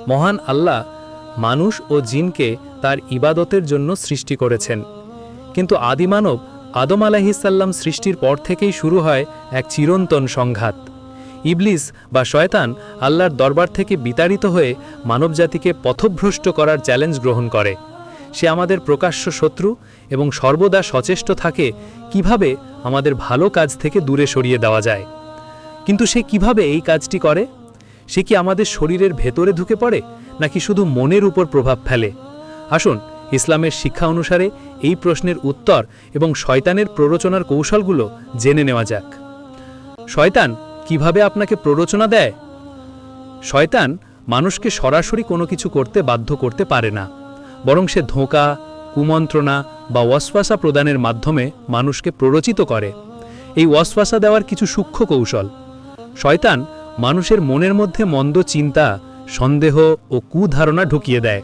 মহান আল্লাহ মানুষ ও জিনকে তার ইবাদতের জন্য সৃষ্টি করেছেন, কিন্তু আদিমানব আদম আলাইহিসসাল্লাম সৃষ্টির পর থেকেই শুরু হয় এক চিরন্তন সংঘাত। ইবলিস বা শয়তান আল্লাহর দরবার থেকে বিতাড়িত হয়ে মানবজাতিকে পথভ্রষ্ট করার চ্যালেঞ্জ গ্রহণ করে। সে আমাদের প্রকাশ্য শত্রু এবং সর্বদা সচেষ্ট থাকে কিভাবে আমাদের ভালো কাজ থেকে দূরে সরিয়ে দেওয়া যায়। কিন্তু সে কিভাবে এই কাজটি করে? সে কি আমাদের শরীরের ভেতরে ঢুকে পড়ে, নাকি শুধু মনের উপর প্রভাব ফেলে? আসুন ইসলামের শিক্ষা অনুসারে এই প্রশ্নের উত্তর এবং শয়তানের প্ররোচনার কৌশলগুলো জেনে নেওয়া যাক। শয়তান কিভাবে আপনাকে প্ররোচনা দেয়? শয়তান মানুষকে সরাসরি কোনো কিছু করতে বাধ্য করতে পারে না, বরং সে ধোঁকা, কুমন্ত্রণা বা ওয়াসওয়াসা প্রদানের মাধ্যমে মানুষকে প্ররোচিত করে। এই ওয়াসওয়াসা দেওয়ার কিছু সূক্ষ্ম কৌশল। শয়তান মানুষের মনের মধ্যে মন্দ চিন্তা, সন্দেহ ও কুধারণা ঢুকিয়ে দেয়,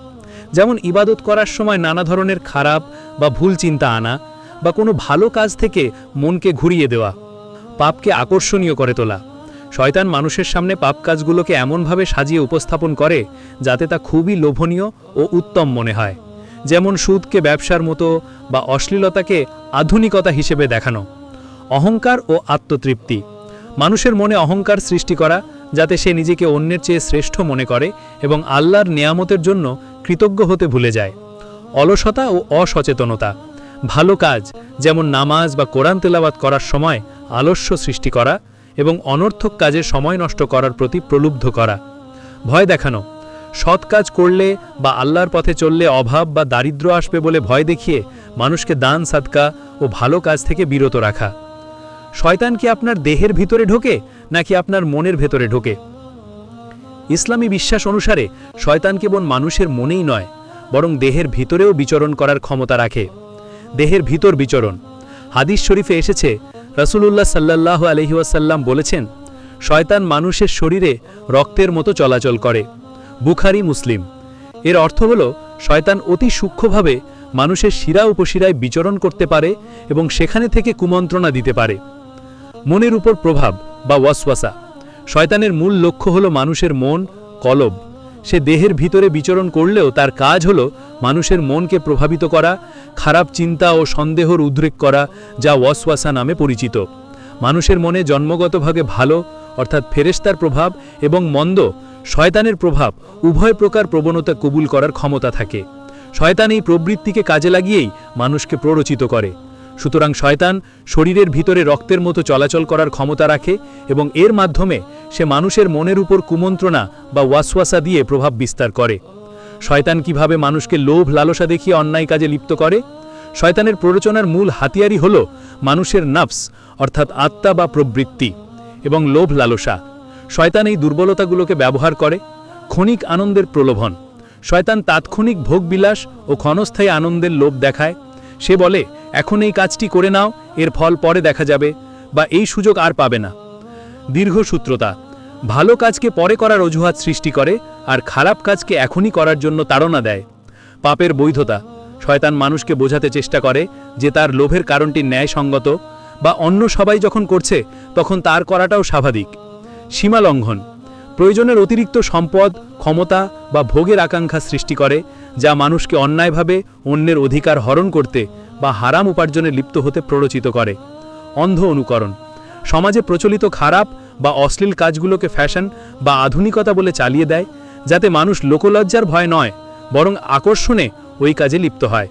যেমন ইবাদত করার সময় নানা ধরনের খারাপ বা ভুল চিন্তা আনা, বা কোনো ভালো কাজ থেকে মনকে ঘুরিয়ে দেওয়া, পাপকে আকর্ষণীয় করে তোলা। শয়তান মানুষের সামনে পাপ কাজগুলোকে এমনভাবে সাজিয়ে উপস্থাপন করে যাতে তা খুবই লোভনীয় ও উত্তম মনে হয়, যেমন সুদকে ব্যবসার মতো বা অশ্লীলতাকে আধুনিকতা হিসেবে দেখানো। অহংকার ও আত্মতৃপ্তি। মানুষের মনে অহংকার সৃষ্টি করা যাতে সে নিজেকে অন্যের চেয়ে শ্রেষ্ঠ মনে করে এবং আল্লাহর নেয়ামতের জন্য কৃতজ্ঞ হতে ভুলে যায়। অলসতা ও অসচেতনতা। ভালো কাজ যেমন নামাজ বা কোরআন তেলাওয়াত করার সময় আলস্য সৃষ্টি করা এবং অনর্থক কাজে সময় নষ্ট করার প্রতি প্রলুব্ধ করা। ভয় দেখানো। সৎ কাজ করলে বা আল্লাহর পথে চললে অভাব বা দারিদ্র্য আসবে বলে ভয় দেখিয়ে মানুষকে দান সাদকা ও ভালো কাজ থেকে বিরত রাখা। শয়তান কি আপনার দেহের ভিতরে ঢোকে নাকি আপনার মনের ভেতরে ঢোকে? ইসলামী বিশ্বাস অনুসারে শয়তান কেবল মানুষের মনেই নয়, বরং দেহের ভিতরেও বিচরণ করার ক্ষমতা রাখে। দেহের ভিতর বিচরণ। হাদিস শরীফে এসেছে, রাসূলুল্লাহ সাল্লাল্লাহু আলাইহি ওয়াসাল্লাম বলেছেন, শয়তান মানুষের শরীরে রক্তের মতো চলাচল করে। বুখারী, মুসলিম। এর অর্থ হল শয়তান অতি সূক্ষ্মভাবে মানুষের শিরা উপশিরায় বিচরণ করতে পারে এবং সেখানে থেকে কুমন্ত্রণা দিতে পারে। মনের উপর প্রভাব বা ওয়াসওয়াসা। শয়তানের মূল লক্ষ্য হল মানুষের মন, কলব। সে দেহের ভিতরে বিচরণ করলেও তার কাজ হল মানুষের মনকে প্রভাবিত করা, খারাপ চিন্তা ও সন্দেহর উদ্রেক করা, যা ওয়াসওয়াসা নামে পরিচিত। মানুষের মনে জন্মগতভাবে ভালো অর্থাৎ ফেরেশতার প্রভাব এবং মন্দ শয়তানের প্রভাব উভয় প্রকার প্রবণতা কবুল করার ক্ষমতা থাকে। শয়তান এই প্রবৃত্তিকে কাজে লাগিয়েই মানুষকে প্ররোচিত করে। সুতরাং শয়তান শরীরের ভিতরে রক্তের মতো চলাচল করার ক্ষমতা রাখে এবং এর মাধ্যমে সে মানুষের মনের উপর কুমন্ত্রণা বা ওয়াসওয়াসা দিয়ে প্রভাব বিস্তার করে। শয়তান কিভাবে মানুষকে লোভ লালসা দেখিয়ে অন্যায় কাজে লিপ্ত করে? শয়তানের প্ররোচনার মূল হাতিয়ারই হল মানুষের নফস অর্থাৎ আত্মা বা প্রবৃত্তি এবং লোভ লালসা। শয়তান এই দুর্বলতাগুলোকে ব্যবহার করে। ক্ষণিক আনন্দের প্রলোভন। শয়তান তাৎক্ষণিক ভোগবিলাস ও ক্ষণস্থায়ী আনন্দের লোভ দেখায়। সে বলে, এখন এই কাজটি করে নাও, এর ফল পরে দেখা যাবে, বা এই সুযোগ আর পাবে না। দীর্ঘসূত্রতা। ভালো কাজকে পরে করার অজুহাত সৃষ্টি করে আর খারাপ কাজকে এখনই করার জন্য তাড়না দেয়। পাপের বৈধতা। শয়তান মানুষকে বোঝাতে চেষ্টা করে যে তার লোভের কারণটি ন্যায়সঙ্গত, বা অন্য সবাই যখন করছে তখন তার করাটাও স্বাভাবিক। সীমা লঙ্ঘন। প্রয়োজনের অতিরিক্ত সম্পদ, ক্ষমতা বা ভোগের আকাঙ্ক্ষা সৃষ্টি করে, যা মানুষকে অন্যায়ভাবে অন্যের অধিকার হরণ করতে বা হারাম উপার্জনে লিপ্ত হতে প্ররোচিত করে। অন্ধ অনুকরণ। সমাজে প্রচলিত খারাপ বা অশ্লীল কাজগুলোকে ফ্যাশন বা আধুনিকতা বলে চালিয়ে দেয়, যাতে মানুষ লোকলজ্জার ভয় নয় বরং আকর্ষণে ওই কাজে লিপ্ত হয়।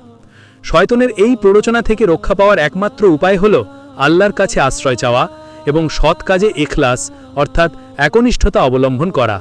শয়তানের এই প্ররোচনা থেকে রক্ষা পাওয়ার একমাত্র উপায় হল আল্লাহর কাছে আশ্রয় চাওয়া এবং সৎ কাজে ইখলাস অর্থাৎ একনিষ্ঠতা অবলম্বন করা।